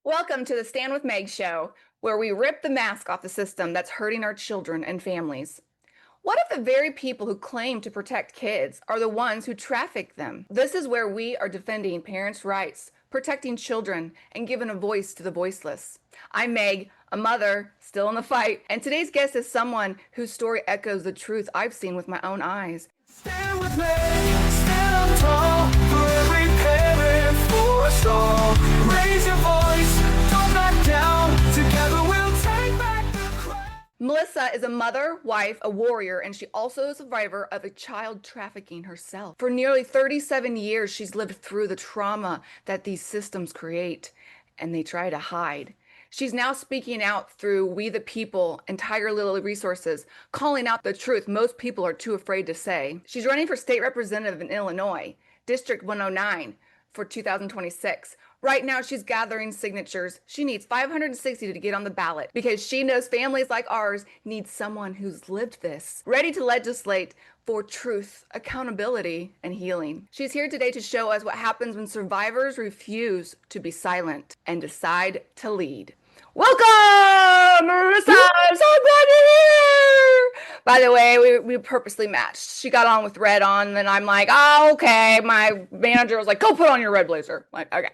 Welcome to the Stand With Meg Show, where we rip the mask off the system that's hurting our children and families. What if the very people who claim to protect kids are the ones who traffic them? This is where we are defending parents' rights, protecting children, and giving a voice to the voiceless. I'm Meg, a mother, still in the fight, and today's guest is someone whose story echoes the truth I've seen with my own eyes. Stand with me, stand up tall, for every parent, for us all. Raise your voice, don't back down, together we'll take back the crown. Melissa is a mother, wife, a warrior, and she also is a survivor of a child trafficking herself. For nearly 37 years, she's lived through the trauma that these systems create, and they try to hide. She's now speaking out through We the People and Tiger Lily Resources, calling out the truth most people are too afraid to say. She's running for state representative in Illinois, District 109, for 2026. Right now, she's gathering signatures. She needs 560 to get on the ballot because she knows families like ours need someone who's lived this, ready to legislate for truth, accountability, and healing. She's here today to show us what happens when survivors refuse to be silent and decide to lead. Welcome, Marissa! I'm so glad you're here! By the way, we purposely matched. She got on with red on, and I'm like, oh, okay. My manager was like, go put on your red blazer. I'm like, okay.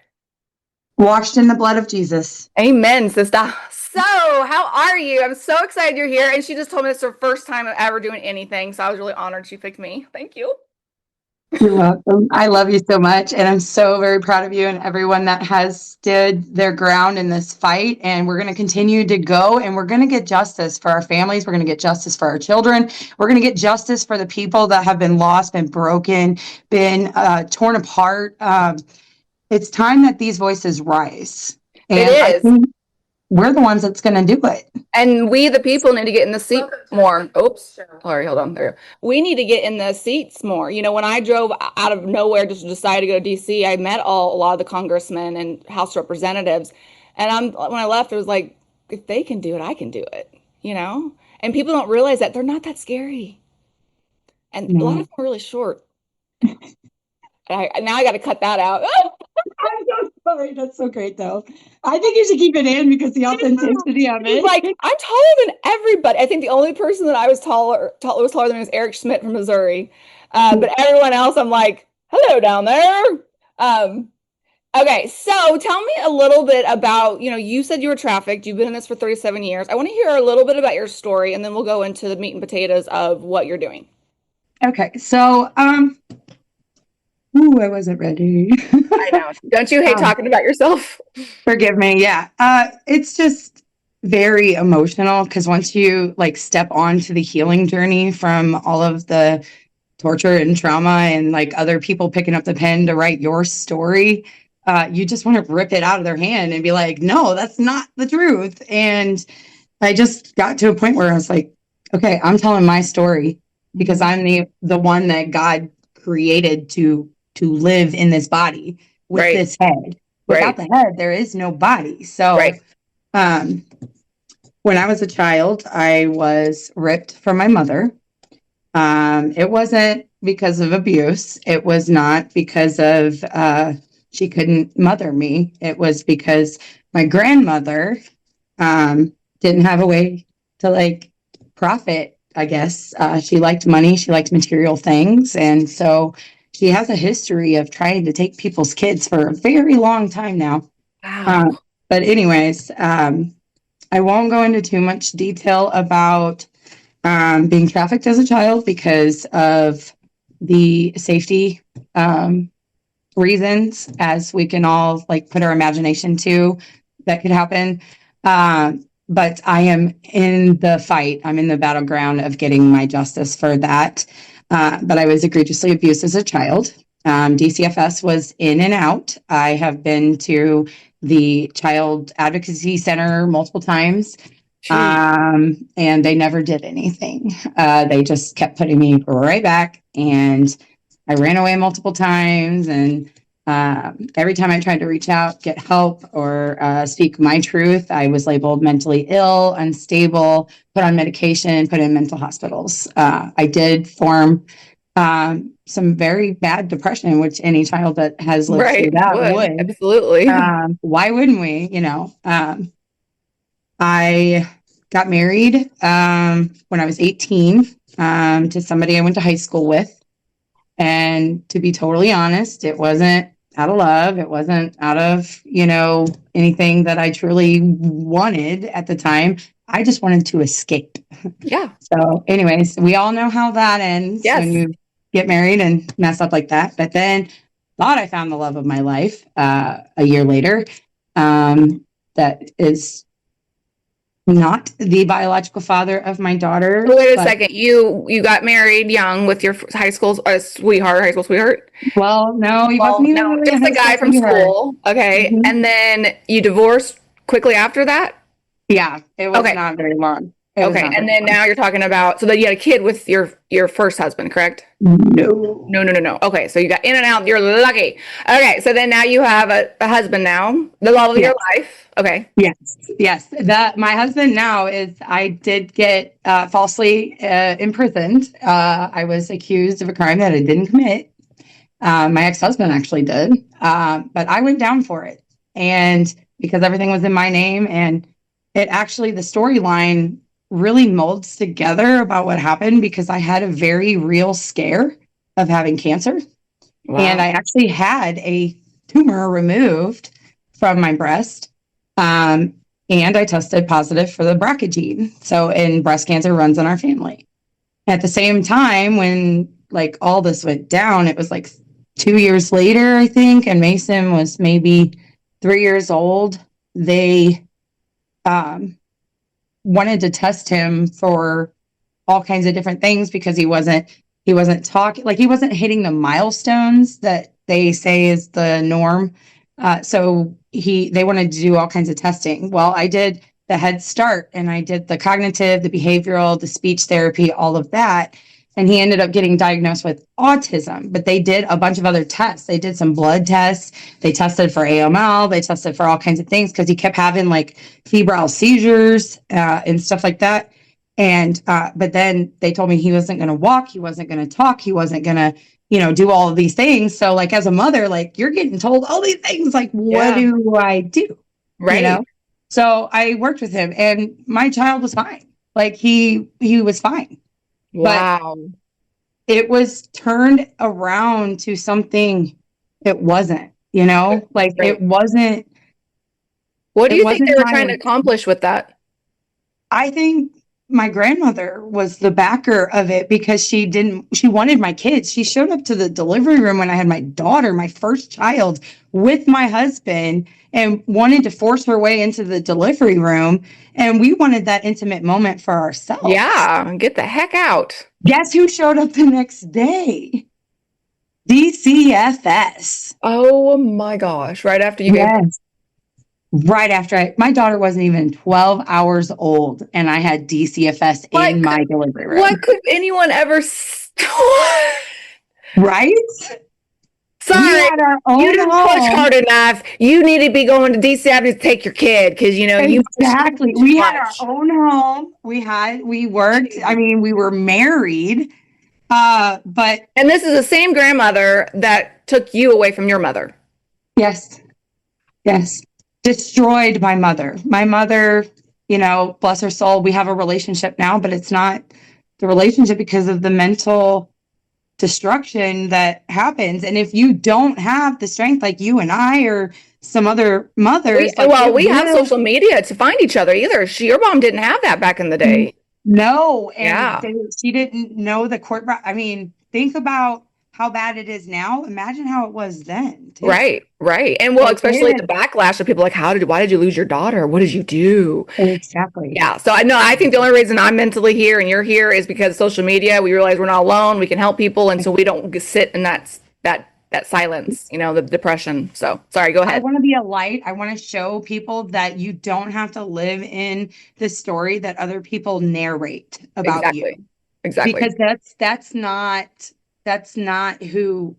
Washed in the blood of Jesus. Amen, sister. So, how are you? I'm so excited you're here. And she just told me it's her first time ever doing anything. So I was really honored she picked me. Thank you. You're welcome. I love you so much. And I'm so very proud of you and everyone that has stood their ground in this fight. And we're going to continue to go and we're going to get justice for our families. We're going to get justice for our children. We're going to get justice for the people that have been lost, been broken, been torn apart. It's time that these voices rise. And it is. I think we're the ones that's going to do it. And we, the people, need to get in the seat more. Oops. Sorry, hold on. There you go. We need to get in the seats more. You know, when I drove out of nowhere, just decided to go to DC, I met a lot of the congressmen and House representatives. And when I left, it was like, if they can do it, I can do it, you know? And people don't realize that they're not that scary. And a lot of them are really short. Now I got to cut that out. I'm so sorry. That's so great, though. I think you should keep it in because the authenticity of it. Like, I'm taller than everybody. I think the only person that I was taller than was Eric Schmidt from Missouri. But everyone else, I'm like, hello down there. Okay, so tell me a little bit about, you said you were trafficked. You've been in this for 37 years. I want to hear a little bit about your story, and then we'll go into the meat and potatoes of what you're doing. Okay, so, I wasn't ready. I know. Don't you hate talking about yourself? Forgive me. Yeah. It's just very emotional because once you step onto the healing journey from all of the torture and trauma and other people picking up the pen to write your story, you just want to rip it out of their hand and be like, no, that's not the truth. And I just got to a point where I was like, okay, I'm telling my story because I'm the one that God created to live in this body with this head. Without the head, there is no body. So when I was a child, I was ripped from my mother. It wasn't because of abuse. It was not because of she couldn't mother me. It was because my grandmother didn't have a way to profit, I guess. She liked money. She liked material things. And so she has a history of trying to take people's kids for a very long time now. Wow. But anyways, I won't go into too much detail about being trafficked as a child because of the safety reasons, as we can all put our imagination to that could happen. But I am in the fight. I'm in the battleground of getting my justice for that. But I was egregiously abused as a child. DCFS was in and out. I have been to the Child Advocacy Center multiple times, and they never did anything. They just kept putting me right back, and I ran away multiple times. And every time I tried to reach out, get help, or speak my truth, I was labeled mentally ill, unstable, put on medication, put in mental hospitals. I did form some very bad depression, which any child that has lived through Right. that Would. would. Absolutely. Why wouldn't we? I got married when I was 18 to somebody I went to high school with. And to be totally honest, it wasn't out of love. It wasn't out of, anything that I truly wanted at the time. I just wanted to escape. Yeah. So, anyways, we all know how that ends when Yes. you get married and mess up like that. But then thought I found the love of my life a year later. That is not the biological father of my daughter. So wait a but- second. You got married young with your high school sweetheart, high school sweetheart. Well, no, he Well, wasn't even no, really just a a high guy from sweetheart. school. Okay. Mhm. And then you divorced quickly after that? Yeah, it was Okay. not very long. It was Okay. not And very then now you're talking about, so that you had a kid with your first husband, correct? long. No. No. Okay. So you got in and out. You're lucky. Okay. So then now you have a husband now, the love of your life. Okay. Yes. That my husband now is. I did get falsely imprisoned. I was accused of a crime that I didn't commit. My ex-husband actually did, but I went down for it, and because everything was in my name, and it actually the storyline really molds together about what happened because I had a very real scare of having cancer. Wow. And I actually had a tumor removed from my breast. And I tested positive for the BRCA gene. So, and breast cancer runs in our family. At the same time, when like all this went down, it was like 2 years later, I think, and Mason was maybe 3 years old. They wanted to test him for all kinds of different things because he wasn't talking, like he wasn't hitting the milestones that they say is the norm. So they wanted to do all kinds of testing. Well, I did the Head Start and I did the cognitive, the behavioral, the speech therapy, all of that. And he ended up getting diagnosed with autism, but they did a bunch of other tests. They did some blood tests. They tested for AML. They tested for all kinds of things because he kept having like febrile seizures and stuff like that. And but then they told me he wasn't going to walk, he wasn't going to talk, he wasn't going to, do all of these things. So like as a mother, like you're getting told all these things, like what do I do? Right. So I worked with him, and my child was fine. Like he was fine. Wow. But it was turned around to something it wasn't. Like Right. it wasn't. What do It you think wasn't they were my- trying to accomplish with that? I think my grandmother was the backer of it because she wanted my kids. She showed up to the delivery room when I had my daughter, my first child, with my husband, and wanted to force her way into the delivery room. And we wanted that intimate moment for ourselves. Yeah. Get the heck out. Guess who showed up the next day? DCFS. Oh my gosh. Right after you gave birth. Yes. Right after my daughter wasn't even 12 hours old, and I had DCFS in my delivery room. What could anyone ever Right? Sorry, We had our own you didn't home. push hard enough. You need to be going to DCFS to take your kid because you Exactly. pushed We too had our much. own home. We worked. I mean, we were married. But And this is the same grandmother that took you away from your mother. yes, destroyed my mother. My mother, bless her soul, we have a relationship now, but it's not the relationship because of the mental destruction that happens. And if you don't have the strength like you and I or some other mothers, We have social media to find each other either. Your mom didn't have that back in the day. No, and Yeah. she didn't know the court. I mean, think about how bad it is now. Imagine how it was then. Too. Right. And especially the backlash of people like, why did you lose your daughter? What did you do? Exactly. Yeah. So I think the only reason I'm mentally here and you're here is because of social media. We realize we're not alone. We can help people. And so we don't sit in that silence, the depression. So sorry, go ahead. I want to be a light. I want to show people that you don't have to live in the story that other people narrate about you. Exactly. Because that's not who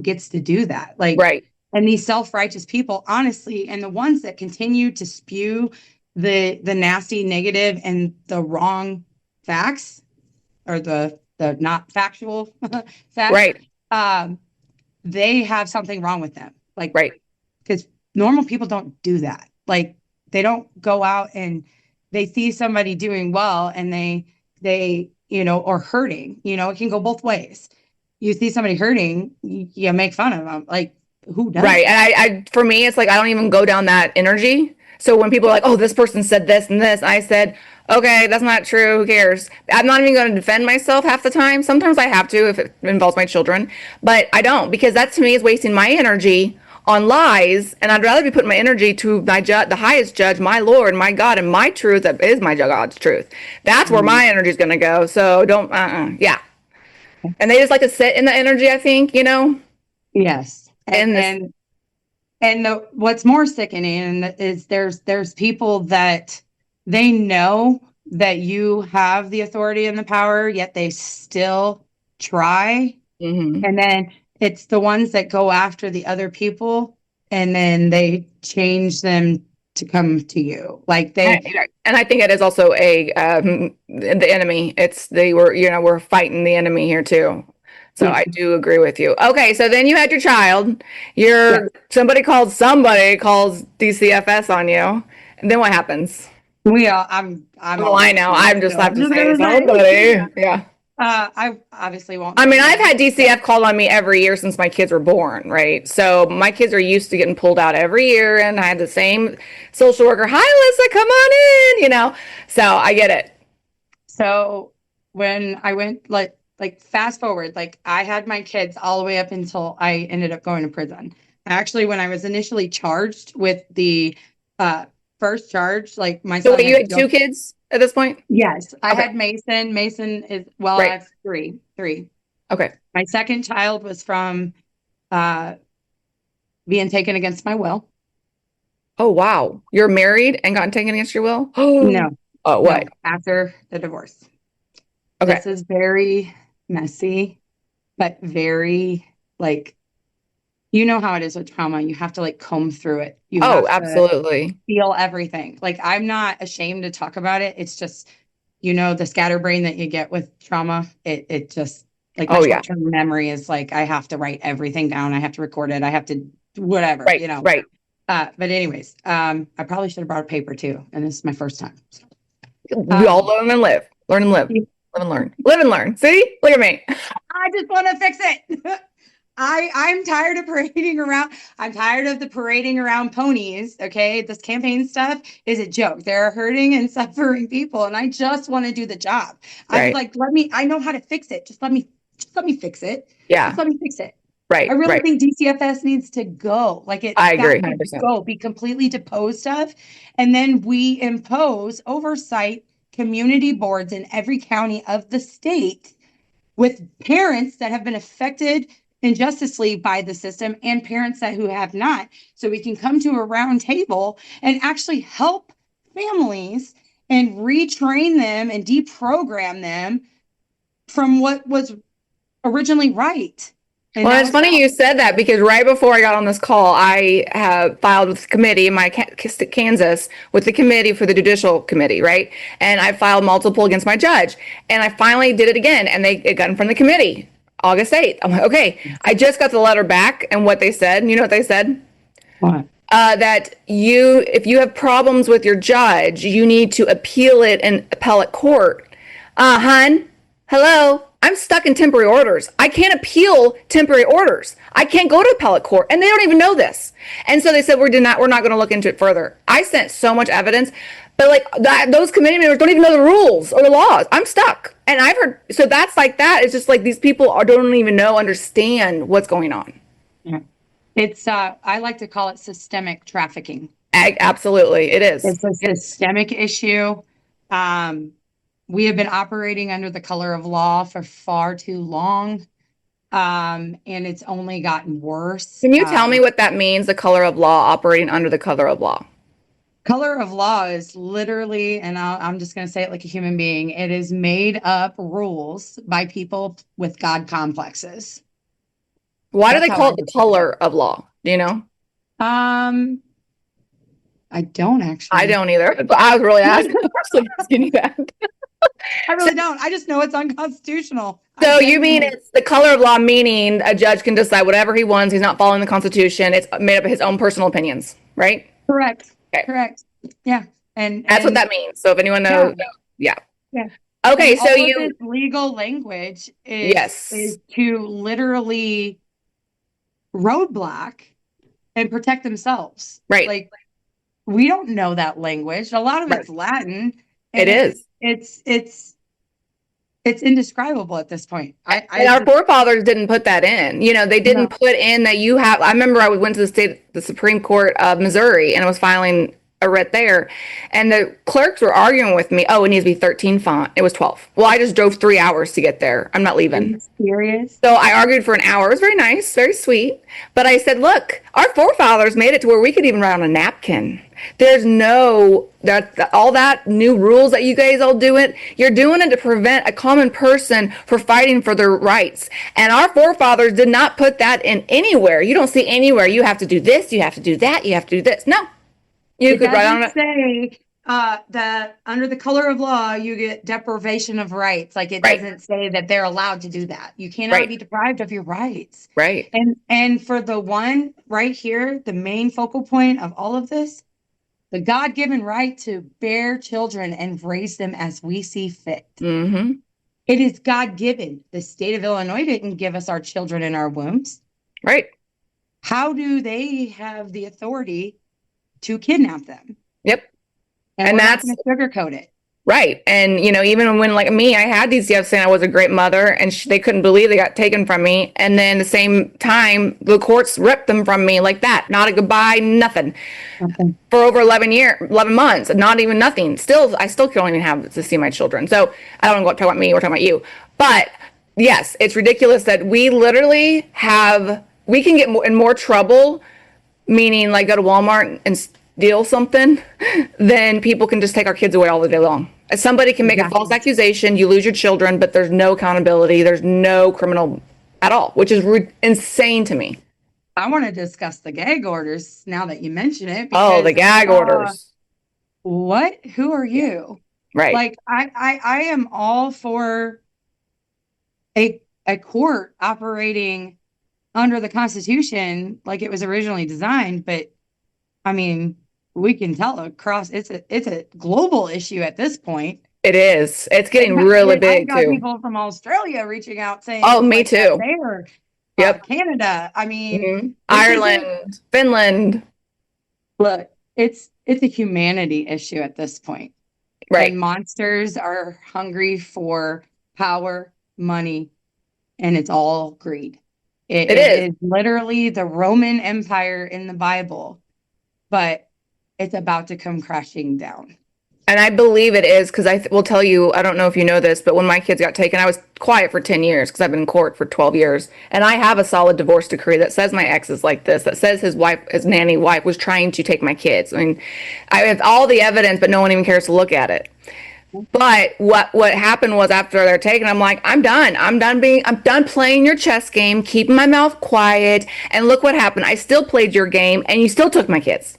gets to do that. Like, right. And these self-righteous people, honestly, and the ones that continue to spew the nasty, negative, and the wrong facts, or the not factual facts. Right. um, they have something wrong with them. Like, Right. because normal people don't do that. Like, they don't go out and they see somebody doing well and they, or hurting, it can go both ways. You see somebody hurting, you make fun of them. Like, who Right. doesn't? And I for me, it's like I don't even go down that energy. So when people are like, oh, this person said this and this, I said, okay, that's not true. Who cares? I'm not even going to defend myself half the time. Sometimes I have to if it involves my children, but I don't, because that to me is wasting my energy on lies. And I'd rather be putting my energy to my the highest judge, my Lord, my God, and my truth that is my God's truth. That's where Mm, my energy is going to go. So don't, yeah. And they just like to sit in the energy, I think, yes. in this. And what's more sickening is there's people that they know that you have the authority and the power, yet they still try. Mhm. And then it's the ones that go after the other people and then they change them to come to you. Like And I think it is also the enemy. It's they were, we're fighting the enemy here too. So yeah, I do agree with you. Okay, so then you had your child. yeah. Somebody calls DCFS on you. And then what happens? I'm Well, I always know. ashamed, I'm just so I'm have to just say gonna somebody. say, Yeah. I obviously won't I say mean, I've names, had but DCF called on me every year since my kids were born, right? So my kids are used to getting pulled out every year, and I had the same social worker. Hi, Alyssa, come on in. So I get it. so when I went like fast forward, like I had my kids all the way up until I ended up going to prison. Actually, when I was initially charged with the uh first charge, like my So son wait, you had had two kids at this point? yes, I Okay. had Mason. Mason is well, I Right. have three. Okay. My second child was from uh being taken against my will. Oh, wow. You're married and got taken against your will? No, Oh, no, what? after the divorce. Okay. This is very messy, but very like how it is with trauma. You have to like comb through it. You Oh, have to absolutely. feel everything. Like I'm not ashamed to talk about it. It's just, the scatterbrain that you get with trauma. It just like my Oh, yeah. short-term memory is like I have to write everything down. I have to record it. I have to whatever, Right. Right. But anyways, I probably should have brought a paper too. And this is my first time. So, We all um, learn and live. Learn and live. Live and learn. Live and learn. See? Look at me. I just want to fix it. I'm tired of parading around. I'm tired of the parading around ponies. Okay. This campaign stuff is a joke. There are hurting and suffering people, and I just want to do the job. I'm Right. like, I know how to fix it. Just let me fix it. Just Yeah. let me fix it. I Right. really Right. think DCFS needs to go. Like I it's got agree. to 100%. go, be completely deposed of. And then we impose oversight community boards in every county of the state with parents that have been affected injusticeably by the system and parents who have not. So we can come to a round table and actually help families and retrain them and deprogram them from what was originally right. And Well, now it's it's funny wrong. you said that because right before I got on this call, I have filed with the committee in my Kansas with the committee for the judicial committee, right? And I filed multiple against my judge, and I finally did it again, and it got in front of the committee August 8th. I'm like, okay, I just got the letter back, and what they said, you know what they said? What? That if you have problems with your judge, you need to appeal it in appellate court. Hun, hello, I'm stuck in temporary orders. I can't appeal temporary orders. I can't go to appellate court, and they don't even know this. And so they said we're not going to look into it further. I sent so much evidence, but like those committee members don't even know the rules or the laws. I'm stuck, and I've heard so that's like that. It's just like these people don't even understand what's going on. Yeah. It's I like to call it systemic trafficking. Absolutely, it is. It's a systemic issue. We have been operating under the color of law for far too long. And it's only gotten worse. Can you tell me what that means, the color of law, operating under the color of law? Color of law is literally, and I'm just going to say it like a human being, it is made up rules by people with God complexes. Why do That's they how call I it the describe color of law? Do you know? it. I don't actually. I don't either, but I was really asking you that. I So, really don't. I just know it's unconstitutional. I so you mean genuinely, it's the color of law, meaning a judge can decide whatever he wants. He's not following the Constitution. It's made up of his own personal opinions, right? correct. Okay. Correct. Yeah. That's what And that means. So if anyone yeah, knows, yeah. yeah. And Okay, so all of you, this legal language is yes, to literally roadblock and protect themselves. right, Like we don't know that language. A lot of right. it's Latin, It and is. it's indescribable at this point. And I our just forefathers didn't put that in. They didn't no. put in that you have. I remember I went to the Supreme Court of Missouri, and I was filing a writ there, and the clerks were arguing with me. Oh, it needs to be 13 font. It was 12. Well, I just drove 3 hours to get there. I'm not Are leaving. you serious? So I argued for an hour. It was very nice, very sweet. But I said, look, our forefathers made it to where we could even write on a napkin. There's no that all that new rules that you guys all do it. You're doing it to prevent a common person from fighting for their rights. And our forefathers did not put that in anywhere. You don't see anywhere. You have to do this. You have to do that. You have to do this. No, you It could write on doesn't it. say that under the color of law you get deprivation of rights. Like it Right, doesn't say that they're allowed to do that. You cannot right, be deprived of your rights. right. And for the one right here, the main focal point of all of this, the God-given right to bear children and raise them as we see fit. Mm-hmm. It is God-given. The state of Illinois didn't give us our children in our wombs. Right. How do they have the authority to kidnap them? Yep. And And we're not that's going to sugarcoat it. right. And, even when, like me, I had DCFS saying I was a great mother, and they couldn't believe they got taken from me. And then the same time, the courts ripped them from me like that. Not a goodbye, nothing. Okay. For over 11 months, not even nothing. I still don't even have to see my children. So I don't want to talk about me, we're talking about you. But yes, it's ridiculous that we literally we can get in more trouble, meaning like go to Walmart and steal something, then people can just take our kids away all the day long. Somebody can make a false Exactly. accusation, you lose your children, but there's no accountability, there's no criminal at all, which is insane to me. I want to discuss the gag orders now that you mention it. Oh, the Because gag orders. what? Who are you? Right. Like I am all for a court operating under the Constitution like it was originally designed, but I mean, we can tell across it's a global issue at this point. It is. It's getting really I've big got too. people from Australia reaching out saying, Oh, it's me like that too. there. Yep. Canada. I mean, Mhm. this isn't- Ireland, Finland. look, it's a humanity issue at this point. Right. And monsters are hungry for power, money, and it's all greed. It It is. is literally the Roman Empire in the Bible, but it's about to come crashing down. And I believe it is because I will tell you, I don't know if you know this, but when my kids got taken, I was quiet for 10 years because I've been in court for 12 years. And I have a solid divorce decree that says my ex is like this, that says his nanny wife was trying to take my kids. I mean, I have all the evidence, but no one even cares to look at it. But what happened was after they're taken, I'm like, I'm done. I'm done playing your chess game, keeping my mouth quiet. And look what happened. I still played your game and you still took my kids.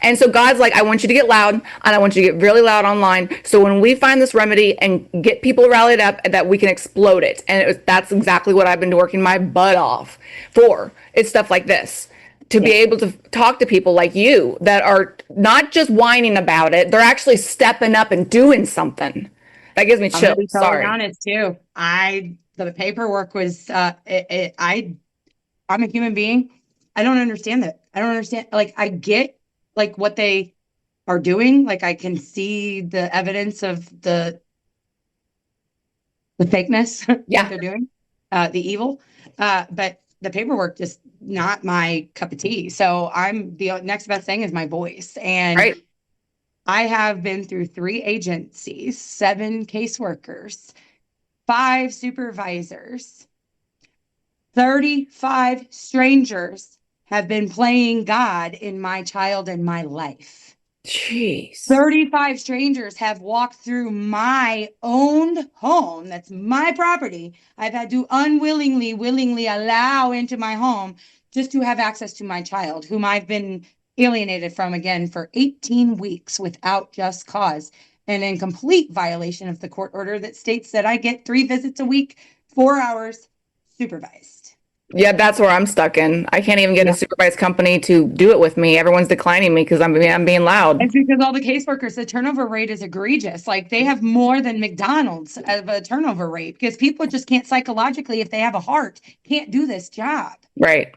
And so God's like, I want you to get loud, and I want you to get really loud online. So when we find this remedy and get people rallied up, that we can explode it. And that's exactly what I've been working my butt off for. It's stuff like this. To be able to talk to people like you that are not just whining about it, they're actually stepping up and doing something. That gives me I'm gonna chills. be totally Sorry. honest too. The paperwork was I'm a human being. I don't understand that. I don't understand. Like I get like what they are doing. Like I can see the evidence of the fakeness Yeah. that they're doing, the evil. But the paperwork just not my cup of tea. So the next best thing is my voice. And Right. I have been through 3 agencies, 7 caseworkers, 5 supervisors, 35 strangers have been playing God in my child and my life. Jeez. 35 strangers have walked through my owned home. That's my property. I've had to willingly allow into my home just to have access to my child, whom I've been alienated from again for 18 weeks without just cause. and in complete violation of the court order that states that I get 3 visits a week, 4 hours supervised. Yeah, that's where I'm stuck in. I can't even get Yeah. a supervised company to do it with me. Everyone's declining me because I'm being loud. It's because all the caseworkers, the turnover rate is egregious. Like they have more than McDonald's of a turnover rate because people just can't psychologically, if they have a heart, can't do this job. Right.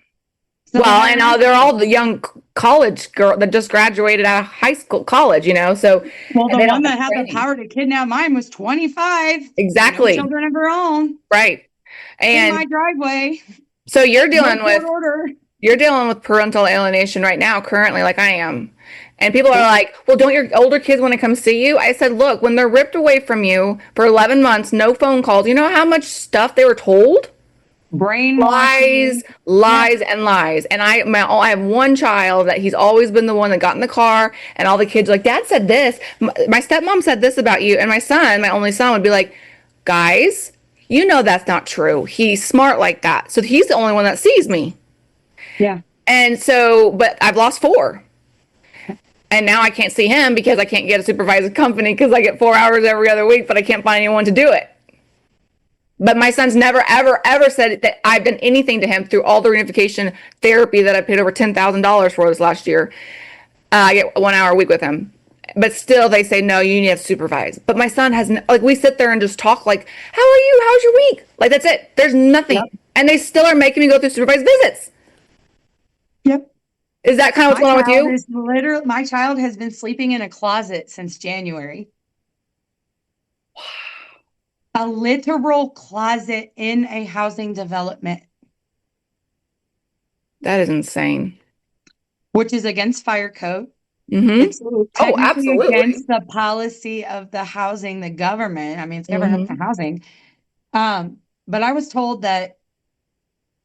So Well, and they're all the young college girl that just graduated out of high school, college, So well, the they one don't that have had the training. power to kidnap mine was 25. Exactly. No children of her own. Right. In And my driveway. so you're No dealing court with order. you're dealing with parental alienation right now, currently, like I am. And people are like, well, don't your older kids want to come see you? I said, look, when they're ripped away from you for 11 months, no phone calls, you know how much stuff they were told? Brainwashing. Lies, and lies. And I have one child that he's always been the one that got in the car, and all the kids are like, Dad said this. My stepmom said this about you. And my son, my only son, would be like, guys, you know that's not true. He's smart like that. So he's the only one that sees me. Yeah. And so, but I've lost 4. And now I can't see him because I can't get a supervised company because I get 4 hours every other week, but I can't find anyone to do it. But my son's never, ever, ever said that I've done anything to him through all the reunification therapy that I paid over $10,000 for this last year. I get 1 hour a week with him. But still, they say, no, you need to supervise. But my son has, like, we sit there and just talk like, how are you? How's your week? Like, that's it. There's nothing. Yep. And they still are making me go through supervised visits. Yep. Is that kind of what's going on with you? My child has been sleeping in a closet since January. A literal closet in a housing development. That is insane. Which is against fire code. Mm-hmm. It's technically absolutely. against the policy of the housing, the government. I mean, it's government housing. But I was told that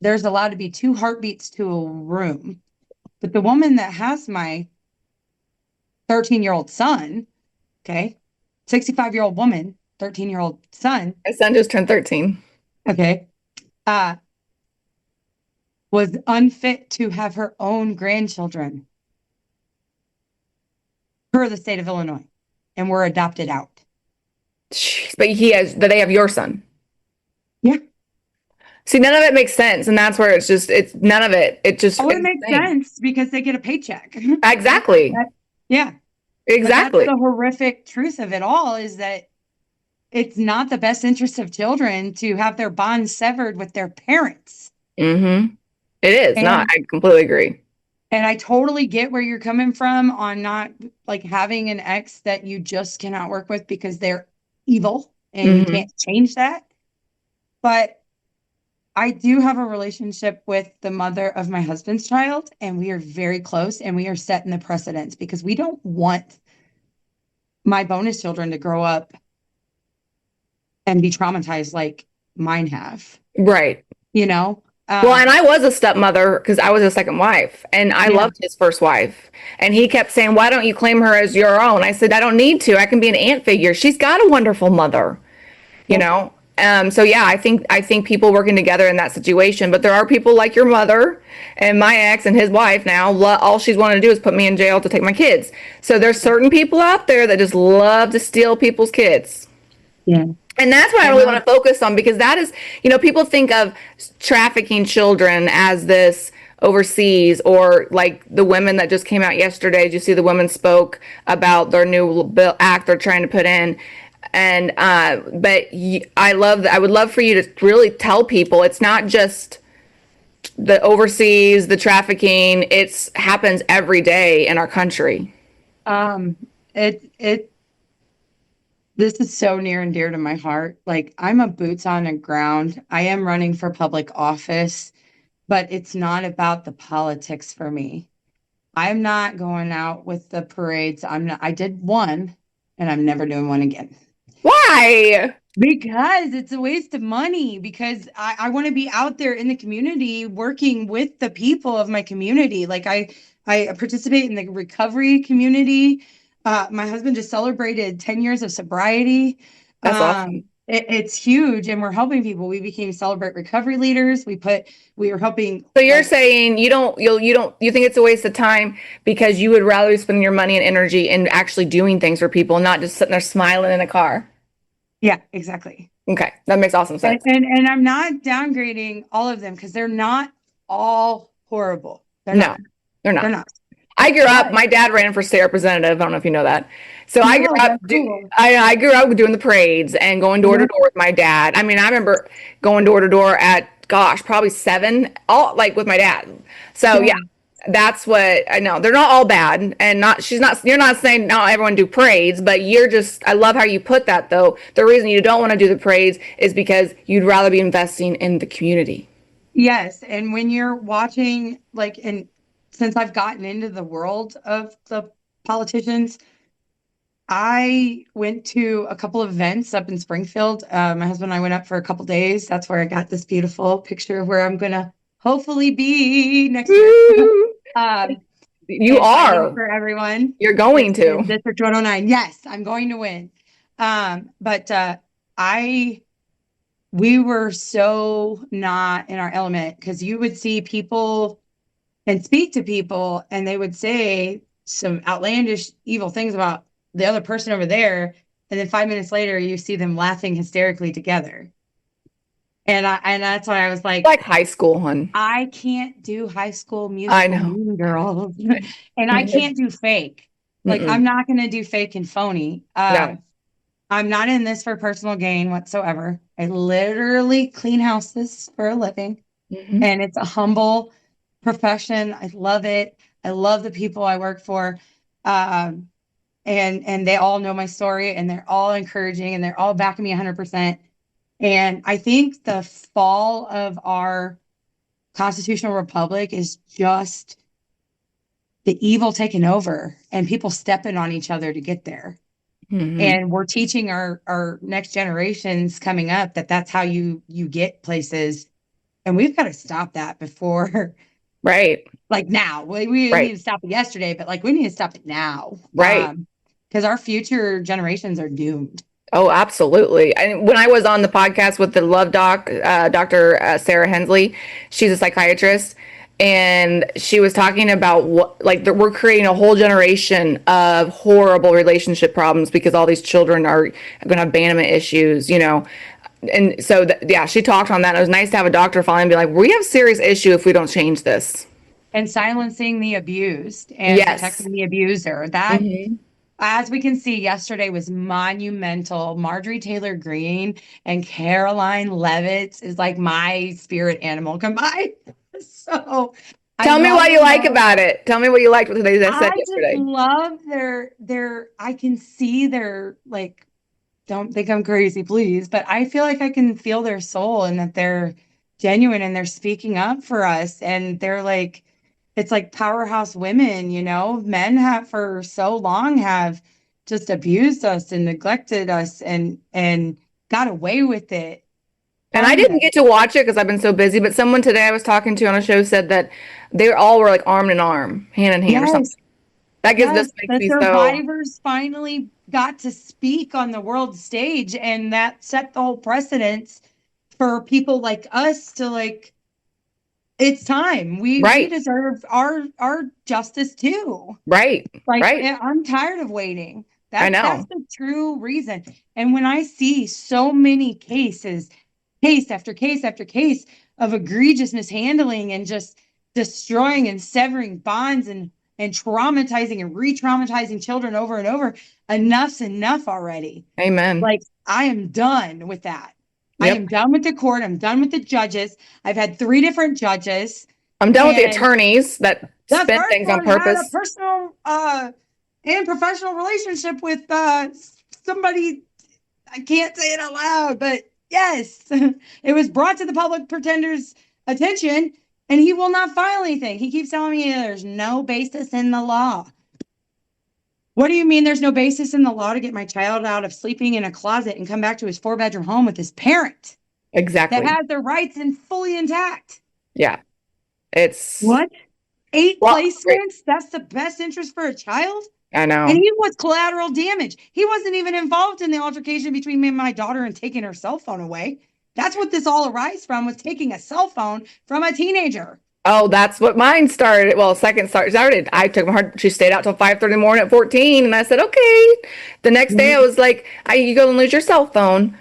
there's allowed to be 2 heartbeats to a room. But the woman that has my 13-year-old son, okay, 65-year-old woman, 13-year-old son. My son just turned 13. Okay. Was unfit to have her own grandchildren per the state of Illinois and were adopted out. Jeez, but they have your son. Yeah. See, none of it makes sense. And that's where it's none of it. It just, it makes sense because they get a paycheck. Exactly. Yeah. Exactly. But that's the horrific truth of it all is that it's not the best interest of children to have their bonds severed with their parents. Mm-hmm. It is not. I completely agree. And I totally get where you're coming from on not like having an ex that you just cannot work with because they're evil and you can't change that. But I do have a relationship with the mother of my husband's child, and we are very close, and we are setting the precedents because we don't want my bonus children to grow up and be traumatized like mine have. Right. Well, and I was a stepmother because I was a second wife, and I loved his first wife. And he kept saying, why don't you claim her as your own? I said, I don't need to. I can be an aunt figure. She's got a wonderful mother, So yeah, I think people working together in that situation, but there are people like your mother and my ex and his wife now, all she's wanted to do is put me in jail to take my kids. So there's certain people out there that just love to steal people's kids. Yeah. And that's what I really want to focus on because that is, people think of trafficking children as this overseas or like the women that just came out yesterday. Did you see the women spoke about their new bill act they're trying to put in? And but I would love for you to really tell people it's not just the overseas, the trafficking. It's happens every day in our country. This is so near and dear to my heart. Like I'm a boots on the ground. I am running for public office, but it's not about the politics for me. I'm not going out with the parades. I did one and I'm never doing one again. Why? Because it's a waste of money because I want to be out there in the community working with the people of my community. Like I participate in the recovery community. My husband just celebrated 10 years of sobriety. That's awesome. It's huge, and we're helping people. We became Celebrate Recovery leaders. We were helping, So you're like, saying you think it's a waste of time because you would rather spend your money and energy in actually doing things for people, not just sitting there smiling in a car. yeah, exactly. Okay, that makes awesome And, sense. and I'm not downgrading all of them because they're not all horrible. They're No, not. they're They're not. not. I grew up, But my dad ran for state representative. I don't know if you know that. So I grew no, up, that's cool. I grew up doing the parades and going door to Yeah. door with my dad. I mean, I remember going door to door at, gosh, probably 7, all like with my dad. So yeah, Yeah. that's what I know. They're not all bad, and you're not saying not everyone do parades, but I love how you put that though. The reason you don't want to do the parades is because you'd rather be investing in the community. Yes. And when you're watching, like, and since I've gotten into the world of the politicians, I went to a couple of events up in Springfield. My husband and I went up for a couple days. That's where I got this beautiful picture of where I'm gonna hopefully be next year. Woo! Um, You and fighting are. for everyone You're going in to. District 109. Yes, I'm going to win. But I we were so not in our element because you would see people and speak to people and they would say some outlandish evil things about the other person over there, and then 5 minutes later you see them laughing hysterically together. And that's why I was like, Like high school, hun. I can't do High School I Musical know. Mean Girls. And I can't do fake. Like, Mm-mm. I'm not going to do fake and phony. No. I'm not in this for personal gain whatsoever. I literally clean houses for a living, Hmm. and it's a humble profession. I love it. I love the people I work for. Um, and they all know my story, and they're all encouraging, and they're all backing me 100%. And I think the fall of our constitutional republic is just the evil taking over and people stepping on each other to get there. Hmm. And we're teaching our next generations coming up that that's how you get places, and we've got to stop that before Right. like now. We need Right. to stop it yesterday, but like we need to stop it now. Right. Because our future generations are doomed. Oh, absolutely. And when I was on the podcast with the Love Doc, Dr. Sarah Hensley, she's a psychiatrist, and she was talking about what, like, we're creating a whole generation of horrible relationship problems because all these children are going to have abandonment issues, you know. And so, yeah, she talked on that. It was nice to have a doctor finally be like, we have a serious issue if we don't change this. And silencing the abused and Yes. protecting the abuser. That, Hmm. as we can see, yesterday was monumental. Marjorie Taylor Greene and Caroline Levitt is like my spirit animal combined. So I Tell me love what you them like both. about it. Tell me what you liked what they said I just yesterday. love their I can see their, like, don't think I'm crazy, please, but I feel like I can feel their soul and that they're genuine and they're speaking up for us, and they're like, it's like powerhouse women, you know. Men have for so long have just abused us and neglected us and got away with it, And I harmed didn't us. get to watch it because I've been so busy, but someone today I was talking to on a show said that they all were like arm in arm, hand in hand or something. Yes, This yes, makes the me so survivors finally got to speak on the world stage, and that set the whole precedence for people like us to, like, it's time. We right, deserve our justice too. right, Like, right. I'm tired of waiting. I That's know. the true reason. And when I see so many cases, case after case after case of egregious mishandling and just destroying and severing bonds and traumatizing and re-traumatizing children over and over, enough's enough already. Amen. Like, I am done with that. I Yep. am done with the court. I'm done with the judges. I've had 3 different judges, I'm done with the and attorneys that the spin first things on one had a purpose. personal and professional relationship with somebody. I can't say it out loud, but yes, it was brought to the public pretender's attention, and he will not file anything. He keeps telling me there's no basis in the law. What do you mean there's no basis in the law to get my child out of sleeping in a closet and come back to his 4-bedroom home with his parent that Exactly. has their rights and fully intact? Yeah. It's What? 8 well, great. placements? That's the best interest for a child? I And know. he was collateral damage. He wasn't even involved in the altercation between me and my daughter and taking her cell phone away. That's what this all arises from, was taking a cell phone from a teenager. Oh, that's what mine started. Well, second started. I took my heart. She stayed out till 5:30 in the morning at 14, and I said, okay. The next day, I was like, you go and lose your cell phone.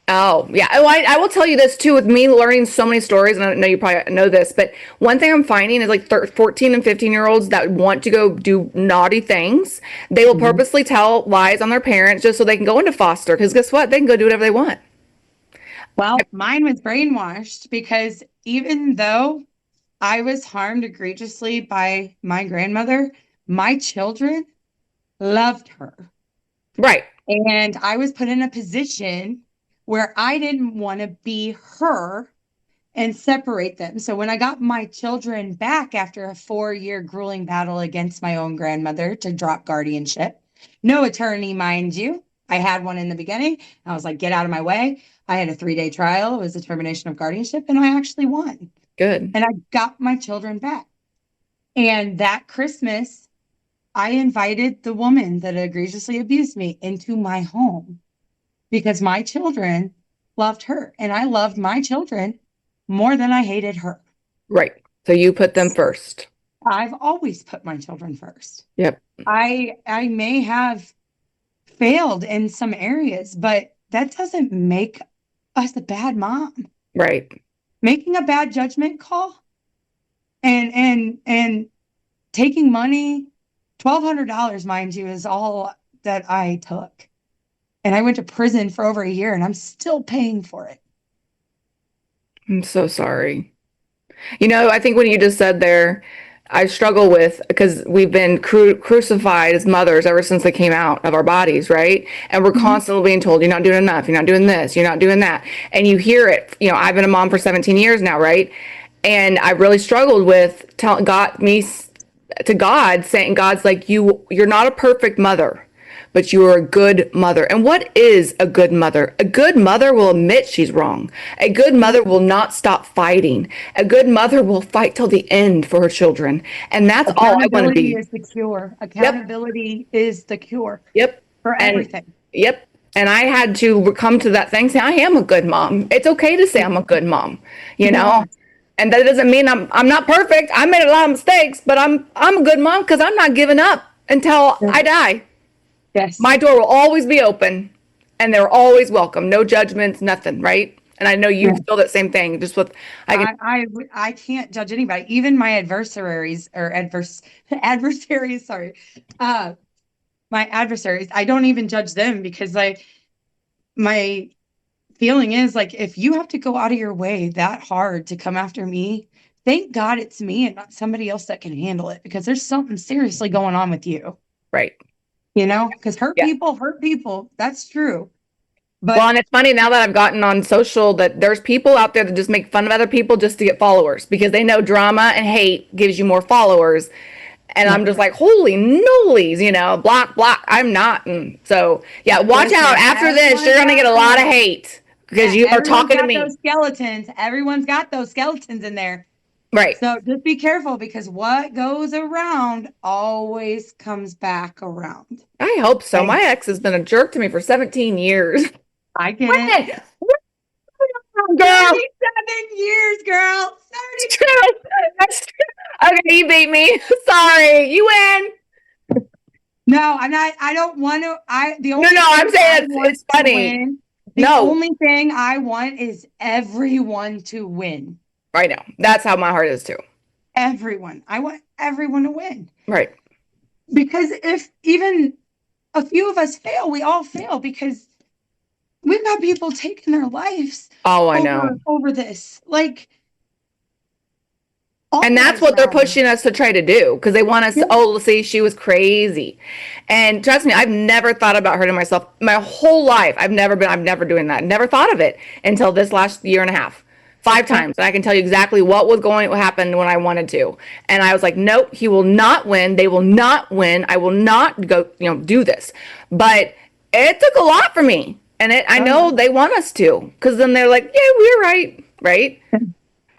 Oh, yeah. Oh, I will tell you this too, with me learning so many stories, and I know you probably know this, but one thing I'm finding is like 14 and 15-year-olds that want to go do naughty things, they will purposely tell lies on their parents just so they can go into foster, because guess what? They can go do whatever they want. Well, mine was brainwashed because even though I was harmed egregiously by my grandmother, my children loved her. Right. And I was put in a position where I didn't want to be her and separate them. So when I got my children back after a 4-year grueling battle against my own grandmother to drop guardianship, no attorney, mind you. I had one in the beginning. I was like, get out of my way. I had a 3-day trial. It was a termination of guardianship, and I actually won. Good. And I got my children back. And that Christmas, I invited the woman that egregiously abused me into my home because my children loved her, and I loved my children more than I hated her. Right. So you put them first. I've always put my children first. Yep. I may have failed in some areas, but that doesn't make us a bad mom. Right. Making a bad judgment call and taking money, $1,200, mind you, is all that I took. And I went to prison for over a year, and I'm still paying for it. I'm so sorry. You know, I think when you just said there, I struggle with, because we've been crucified as mothers ever since they came out of our bodies, right? And we're constantly being told, you're not doing enough, you're not doing this, you're not doing that. And you hear it. You know, I've been a mom for 17 years now, right? And I really struggled with telling God, saying, God's like, you're not a perfect mother, but you are a good mother. And what is a good mother? A good mother will admit she's wrong. A good mother will not stop fighting. A good mother will fight till the end for her children. And that's all I want to Accountability be. is the cure. Accountability is the cure Yep. for And everything. yep. And I had to come to that thing, say, I am a good mom. It's okay to say I'm a good mom, you know? And that doesn't mean I'm not perfect. I made a lot of mistakes, but I'm a good mom because I'm not giving up until I die. Yes. My door will always be open, and they're always welcome. No judgments, nothing, right? And I know you feel that same thing. Just with I can't judge anybody, even my adversaries. Sorry, my adversaries. I don't even judge them because my feeling is like, if you have to go out of your way that hard to come after me, thank God it's me and not somebody else that can handle it, because there's something seriously going on with you. right. You know, because hurt people. That's true. But Well, and it's funny now that I've gotten on social that there's people out there that just make fun of other people just to get followers because they know drama and hate gives you more followers. And I'm just like, holy nollies, you know, block. I'm not. And so, yeah, watch Listen, out. After this, you're going to get a lot of hate because you are talking to me. Those skeletons. Everyone's got those skeletons in there. Right. So just be careful, because what goes around always comes back around. I hope so. Okay. My ex has been a jerk to me for 17 years. I get it. Girl. 37 years, girl. 30. That's true. Okay, you beat me. Sorry. You win. No, I'm not. I don't want to. I'm saying it's funny. The only thing I want is everyone to win. I know. That's how my heart is too. Everyone. I want everyone to win. Right. Because if even a few of us fail, we all fail, because we've got people taking their lives. Oh, I know. Over this. Like, and that's what they're pushing us to try to do, because they want us to, see, she was crazy. And trust me, I've never thought about hurting myself my whole life. I'm never doing that. Never thought of it until this last year and a half. 5 times. And I can tell you exactly what happened when I wanted to. And I was like, nope, he will not win. They will not win. I will not go, do this. But it took a lot for me. And I know they want us to, because then they're like, yeah, we're right. Right.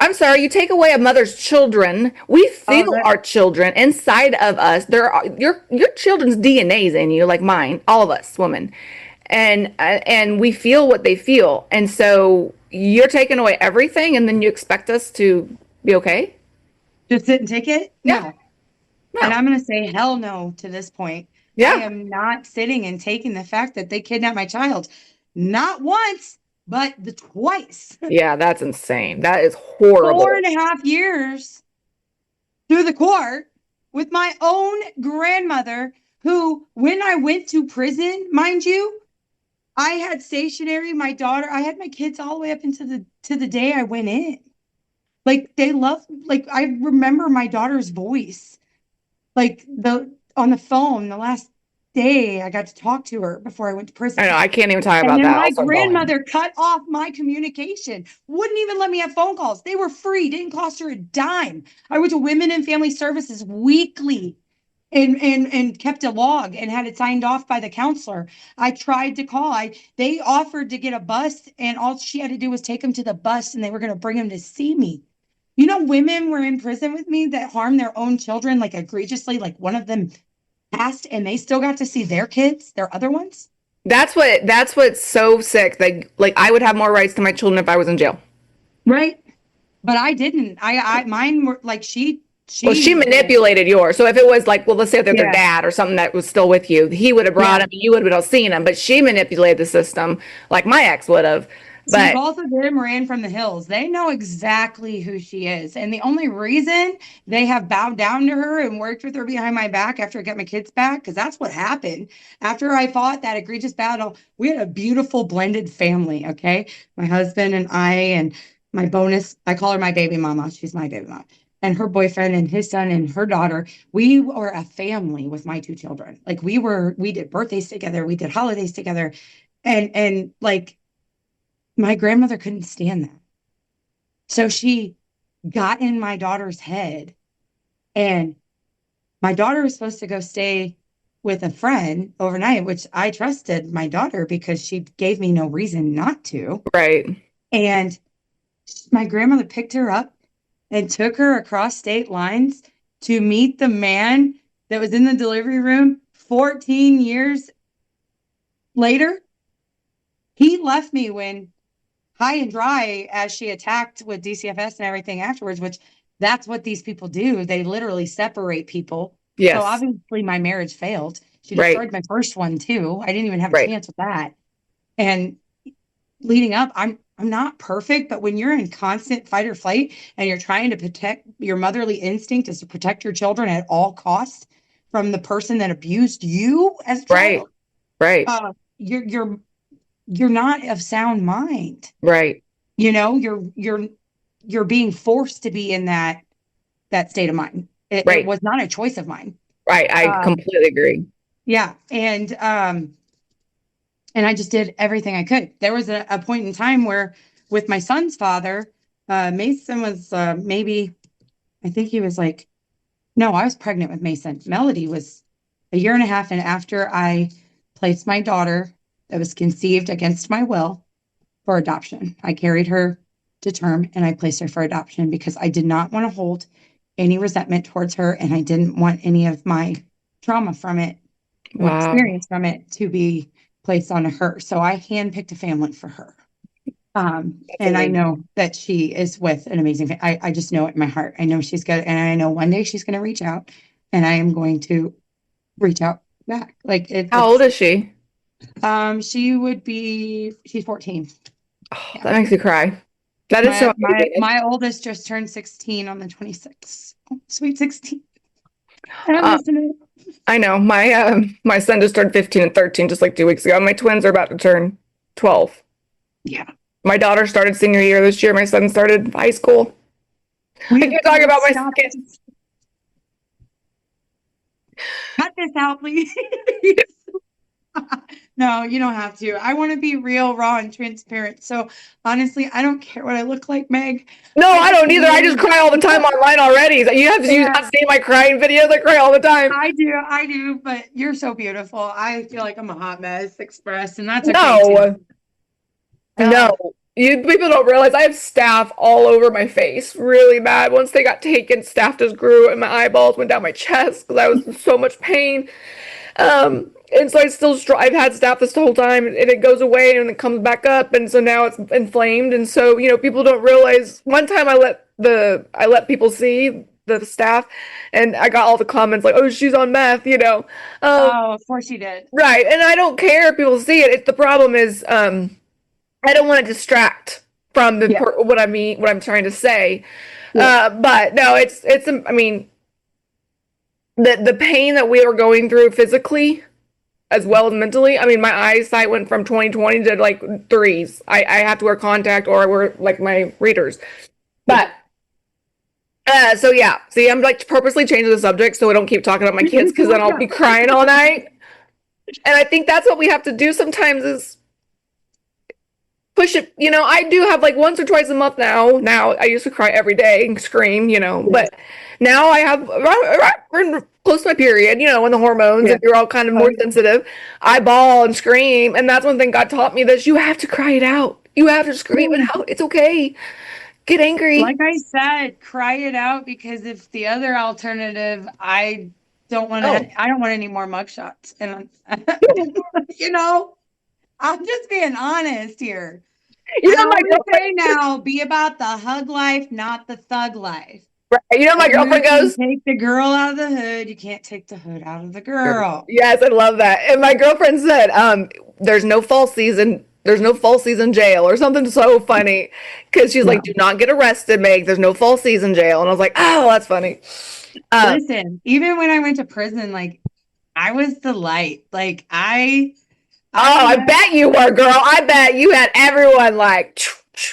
I'm sorry, you take away a mother's children. We Oh, feel our children inside of us. There are your children's DNA's in you, like mine, all of us, women, and we feel what they feel. And so you're taking away everything, and then you expect us to be okay? just sit and take it? Yeah, No. And no, I'm going to say hell no to this point. I yeah, am not sitting and taking the fact that they kidnapped my child. Not once, but the twice. yeah. That's insane. That is Four horrible. and a half years through the court with my own grandmother, who, when I went to prison, mind you, I had stationary, my daughter, I had my kids all the way up into the day I went in. Like they love, like I remember my daughter's voice, like on the phone the last day I got to talk to her before I went to I know. prison. I can't even talk And about then that. my I'll start bawling. grandmother cut off my communication, wouldn't even let me have phone calls. They were free, didn't cost her a dime. I went to Women and Family Services weekly and kept a log and had it signed off by the counselor. I tried to call. They offered to get a bus, and all she had to do was take him to the bus, and they were going to bring him to see me. You know, women were in prison with me that harmed their own children, like egregiously, like one of them passed, and they still got to see their kids, their other ones. That's what's so sick. Like I would have more rights to my children if I was in jail. Right. But I didn't. Mine were like Well, she manipulated yours. So if it was like, well, let's say if they're their Yeah. dad or something that was still with you, he would have brought Yeah. him, you would have been seen him, but she manipulated the system like my ex would have. See, But both of them ran from the hills. They know exactly who she is. And the only reason they have bowed down to her and worked with her behind my back after I got my kids back, because that's what happened. After I fought that egregious battle, we had a beautiful blended family. Okay. My husband and I, and my bonus, I call her my baby mama. She's my baby mama. And her boyfriend and his son and her daughter. We were a family with my two children. Like we did birthdays together, we did holidays together. And like, my grandmother couldn't stand that. So she got in my daughter's head, and my daughter was supposed to go stay with a friend overnight, which I trusted my daughter because she gave me no reason not to. right, And my grandmother picked her up and took her across state lines to meet the man that was in the delivery room 14 years later. He left me when high and dry, as she attacked with DCFS and everything afterwards, which that's what these people do. They literally separate people. So yes, obviously my marriage failed. She right, destroyed my first one too. I didn't even have a right, chance with that. And leading up, I'm not perfect, but when you're in constant fight or flight and you're trying to protect, your motherly instinct is to protect your children at all costs from the person that abused you as a right, child. right, You're not of sound mind. right, You know, you're being forced to be in that state of mind. It right, was not a choice of mine. right. I completely agree. Yeah. And I just did everything I could. There was a point in time where with my son's father, Mason was maybe, I think he was like, no, I was pregnant with Mason. Melody was a year and a half. And after I placed my daughter that was conceived against my will for adoption, I carried her to term and I placed her for adoption because I did not want to hold any resentment towards her. And I didn't want any of my trauma from it or Wow. experience from it to be placed on her. So I handpicked a family for her. And I amazing. know that she is with an amazing family. I just know it in my heart. I know she's good. And I know one day she's going to reach out and I am going to reach out back. Like How old is she? she's 14. Oh, Yeah. that makes me cry. That is so amazing. My oldest just turned 16 on the 26th. Oh, sweet 16. And I'm listening. I know my son just turned 15 and 13 just like 2 weeks ago. My twins are about to turn 12. Yeah. My daughter started senior year this year. My son started high school. I can't talk about my Stop kids. it. Cut this out, please. No, you don't have to. I want to be real, raw, and transparent. So honestly, I don't care what I look like, Meg. No, I don't either. I just cry all the time online already. You have to see my crying videos. I cry all the time. I do, but you're so beautiful. I feel like I'm a hot mess expressed, and that's okay No, too. no. People don't realize I have staph all over my face, really bad. Once they got taken, staph just grew and my eyeballs went down my chest because I was in so much pain. And so I've had staph this whole time, and it goes away and it comes back up, and so now it's inflamed. And so, people don't realize. One time I let people see the staph, and I got all the comments like, "Oh, she's on meth," Oh, of course you did. Right. And I don't care if people see it. The problem is, I don't want to distract from Yeah. what I mean, what I'm trying to say. Yeah. But no, I mean, the pain that we were going through physically as well as mentally. I mean, my eyesight went from 20/20 to like threes. I have to wear contact or I wear like my readers. But so yeah, see, I'm like purposely changing the subject so I don't keep talking about my kids because then I'll be crying all night. And I think that's what we have to do sometimes is push it. I do have like once or twice a month now. Now I used to cry every day and scream, but now I have close to my period, when the hormones and you're all kind of more sensitive. I bawl and scream, and that's one thing God taught me this: you have to cry it out. You have to scream it out. It's okay. Get angry. Like I said, cry it out, because if the other alternative, I don't want any more mugshots. And I'm just being honest here. My always girlfriend say now, be about the hug life, not the thug life. right. My girlfriend goes, take the girl out of the hood. You can't take the hood out of the girl. yes, I love that. And my girlfriend said, there's no fall season. There's no fall season jail or something so funny. Because she's like, do not get arrested, Meg. There's no fall season jail. And I was like, oh, that's funny. Listen, even when I went to prison, like, I was the light. Like, I bet you were, girl. I bet you had everyone like,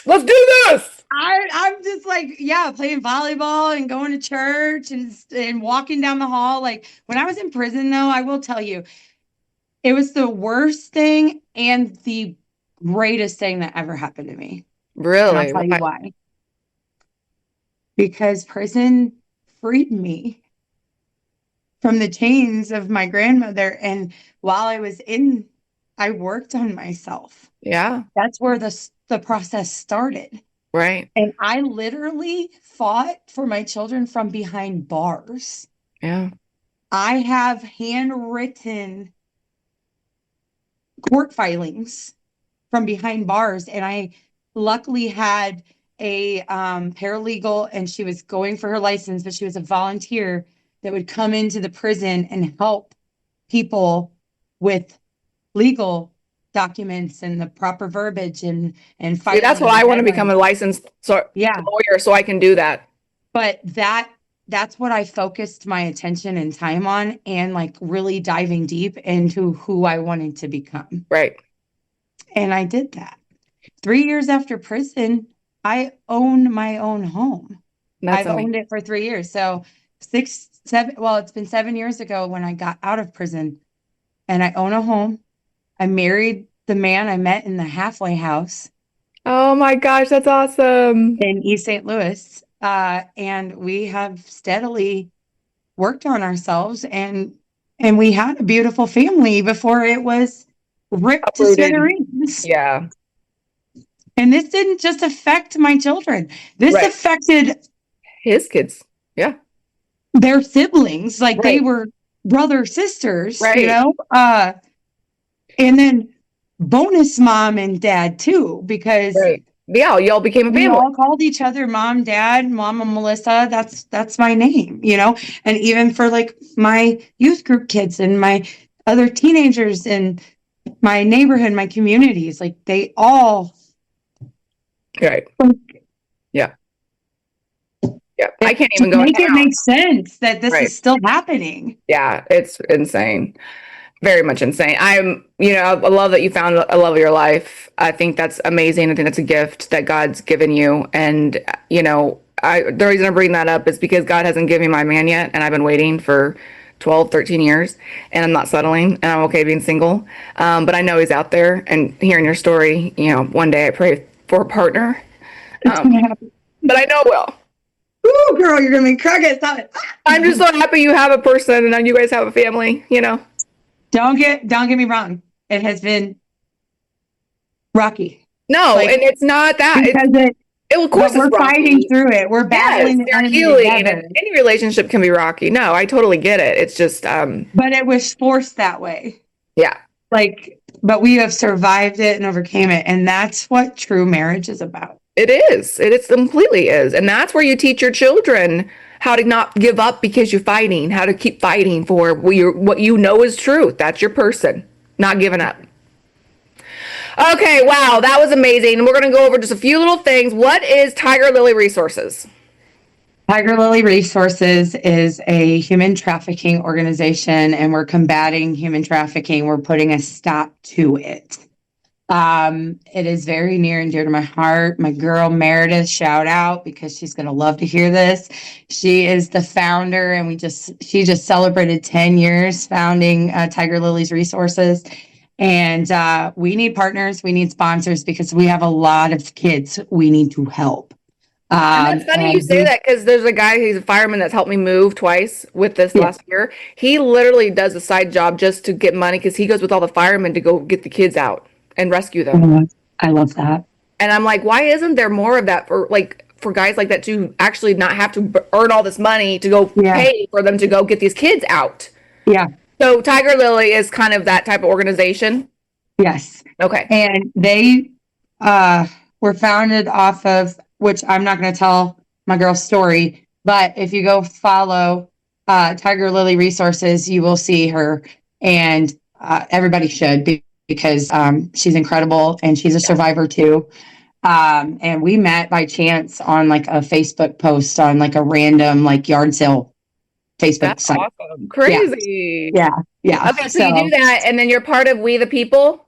let's do this. I'm just like, yeah, playing volleyball and going to church and walking down the hall. Like, when I was in prison, though, I will tell you, it was the worst thing and the greatest thing that ever happened to me. Really? And I'll tell you why. Because prison freed me from the chains of my grandmother. And while I was I worked on myself. Yeah. That's where the process started. Right. And I literally fought for my children from behind bars. Yeah. I have handwritten court filings from behind bars. And I luckily had a paralegal, and she was going for her license, but she was a volunteer that would come into the prison and help people with legal documents and the proper verbiage and See, that's why I want to become a licensed lawyer so I can do that. But that's what I focused my attention and time on, and like really diving deep into who I wanted to become. Right. And I did that. 3 years after prison, I own my own home. I've owned it for 3 years. So it's been 7 years ago when I got out of prison, and I own a home. I married the man I met in the halfway house. Oh my gosh, that's awesome. In East St. Louis. And we have steadily worked on ourselves, and we had a beautiful family before it was ripped to smithereens. Yeah. And this didn't just affect my children. This affected his kids. Yeah. Their siblings. Like they were brother, sisters, and then bonus mom and dad too, because y'all became a family. We all called each other mom, dad, Mama Melissa. That's my name, and even for like my youth group kids and my other teenagers in my neighborhood, my communities, like they all. Right. Yeah. Yeah. I can't even go. Make it make sense that this is still happening. Yeah. It's insane. Very much insane. I love that you found a love of your life. I think that's amazing. I think that's a gift that God's given you. And, the reason I bring that up is because God hasn't given me my man yet. And I've been waiting for 12, 13 years, and I'm not settling, and I'm okay being single. But I know he's out there, and hearing your story, one day I pray for a partner. But I know it will. Ooh, girl, you're going to be crying. Stop it. I'm just so happy you have a person, and then you guys have a family, Don't get me wrong. It has been rocky. No, Like, and it's not that. because Of but course it's we're fighting rocky. through it. We're Yes, battling the they're enemy healing, and together. any relationship can be rocky. No, I totally get it. It's just, But it was forced that way. yeah, Like, but we have survived it and overcame it. And that's what true marriage is about. it is. It completely is, and that's where you teach your children how to not give up because you're fighting, how to keep fighting for what you know is truth. That's your person, not giving up. Okay, wow, that was amazing. We're going to go over just a few little things. What is Tiger Lily Resources? Tiger Lily Resources is a human trafficking organization, and we're combating human trafficking. We're putting a stop to it. It is very near and dear to my heart. My girl Meredith, shout out, because she's going to love to hear this. She is the founder, and she just celebrated 10 years founding Tiger Lily's Resources. And we need partners, we need sponsors, because we have a lot of kids we need to help. And that's funny you say that, because there's a guy, he's a fireman that's helped me move twice with this last year. He literally does a side job just to get money, because he goes with all the firemen to go get the kids out and rescue them. I love that. And I'm like, why isn't there more of that for guys like that to actually not have to earn all this money to go pay for them to go get these kids out? Yeah. So Tiger Lily is kind of that type of organization. Yes. Okay. And they were founded off of, which I'm not going to tell my girl's story, but if you go follow Tiger Lily Resources, you will see her, and everybody should, because she's incredible, and she's a survivor too. And we met by chance on like a Facebook post on like a random like yard sale Facebook That's site. awesome. Crazy. Yeah. Okay, so you do that, and then you're part of We the People?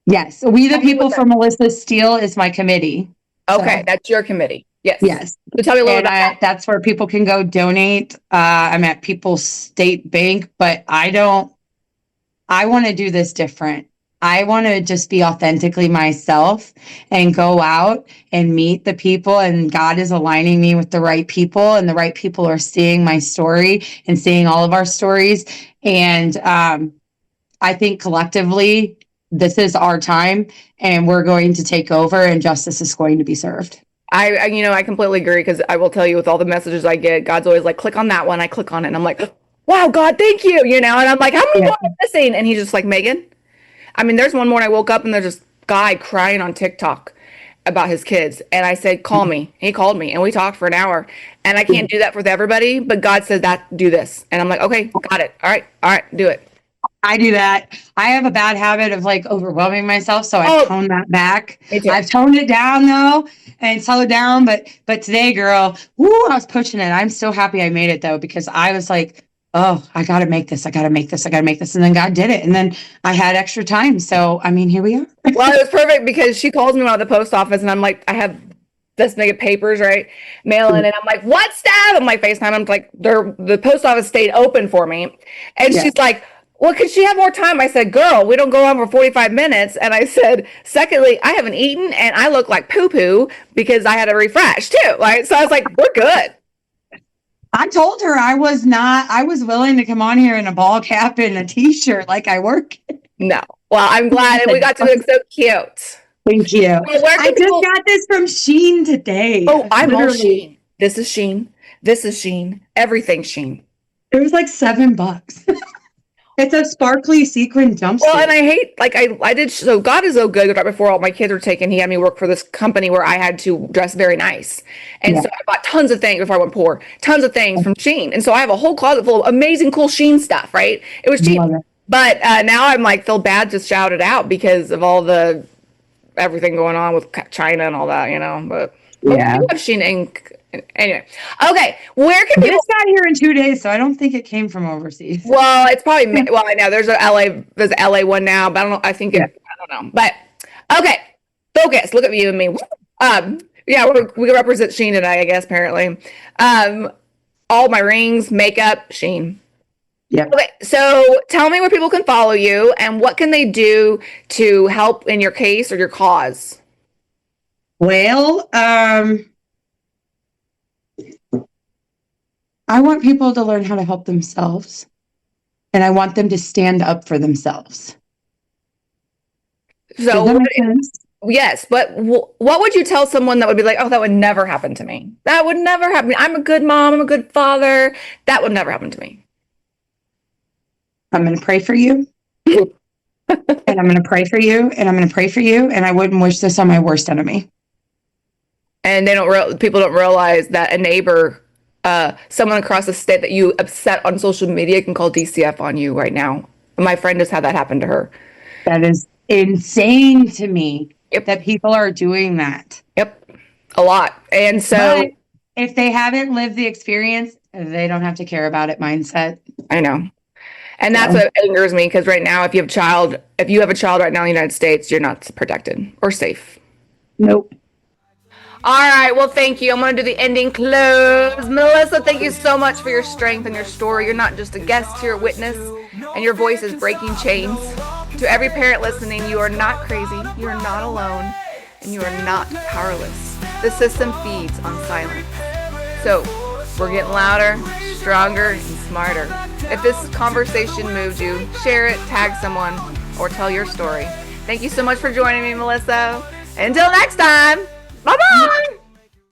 Yes. We the Tell me People what for Melissa Steele is my committee. Okay, So, that's your committee. Yes. yes. So tell me a little about that. That's where people can go donate. I'm at People's State Bank, but I want to do this different. I want to just be authentically myself and go out and meet the people, and God is aligning me with the right people, and the right people are seeing my story and seeing all of our stories. And I think collectively, this is our time, and we're going to take over, and justice is going to be served. I completely agree, because I will tell you, with all the messages I get, God's always like, click on that one. I click on it, and I'm like, wow, God, thank you, and I'm like, how many more am I missing? And he's just like, Megan, there's one morning I woke up and there's this guy crying on TikTok about his kids, and I said, call me. He called me, and we talked for an hour, and I can't do that for everybody, but God said that, do this, and I'm like, okay, got it. All right, do it. I do that. I have a bad habit of like overwhelming myself, so I've toned that back. I've toned it down though, and slowed down. But today, girl, I was pushing it. I'm so happy I made it though, because I was like, oh, I got to make this. I got to make this. And then God did it, and then I had extra time. So here we are. Well, it was perfect, because she calls me out of the post office, and I'm like, I have this many papers, right? Mailing, and I'm like, what staff? I'm like, FaceTime. I'm like, the post office stayed open for me, and she's like, well, could she have more time? I said, girl, we don't go on for 45 minutes. And I said, secondly, I haven't eaten, and I look like poo-poo because I had a refresh too. Right. So I was like, we're good. I told her I was willing to come on here in a ball cap and a t-shirt like I work. No. Well, I'm glad, and we got to look so cute. Thank you. Well, I just got this from Shein today. Oh, I'm all Shein. This is Shein. This is Shein. Everything's Shein. It was like $7. It's a sparkly sequin jumpsuit. Well, and I hate, I did, so God is so good. Right before all my kids were taken, he had me work for this company where I had to dress very nice. And so I bought tons of things before I went poor, tons of things from Shein. And so I have a whole closet full of amazing, cool Shein stuff, right? It was cheap. But now I'm like, feel bad to shout it out because of all the, everything going on with China and all that, but yeah. I have Shein Inc. Anyway, okay. Where can people? This got here in 2 days, so I don't think it came from overseas. Well, it's probably. Well, I know there's a LA one now, but I don't know. I think I don't know. But okay, focus. Look at you and me. Yeah, we represent Shein today, I guess. Apparently, all my rings, makeup, Shein. Yeah. Okay, so tell me where people can follow you, and what can they do to help in your case or your cause. Well, I want people to learn how to help themselves, and I want them to stand up for themselves. So Yes, but what would you tell someone that would be like, oh, that would never happen to me? That would never happen. I'm a good mom. I'm a good father. That would never happen to me. I'm going to pray for you. And I'm going to pray for you. And I'm going to pray for you. And I wouldn't wish this on my worst enemy. And people don't realize that a neighbor, someone across the state that you upset on social media can call DCF on you right now. My friend just had that happen to her. That is insane to me. Yep. That people are doing that. Yep. A lot. And so but if they haven't lived the experience, they don't have to care about it mindset. I know. And that's what angers me, because right now, if you have a child right now in the United States, you're not protected or safe. Nope. All right. Well, thank you. I'm going to do the ending close. Melissa, thank you so much for your strength and your story. You're not just a guest, you're a witness, and your voice is breaking chains. To every parent listening, you are not crazy, you are not alone, and you are not powerless. The system feeds on silence. So we're getting louder, stronger, and smarter. If this conversation moved you, share it, tag someone, or tell your story. Thank you so much for joining me, Melissa. Until next time, bye-bye.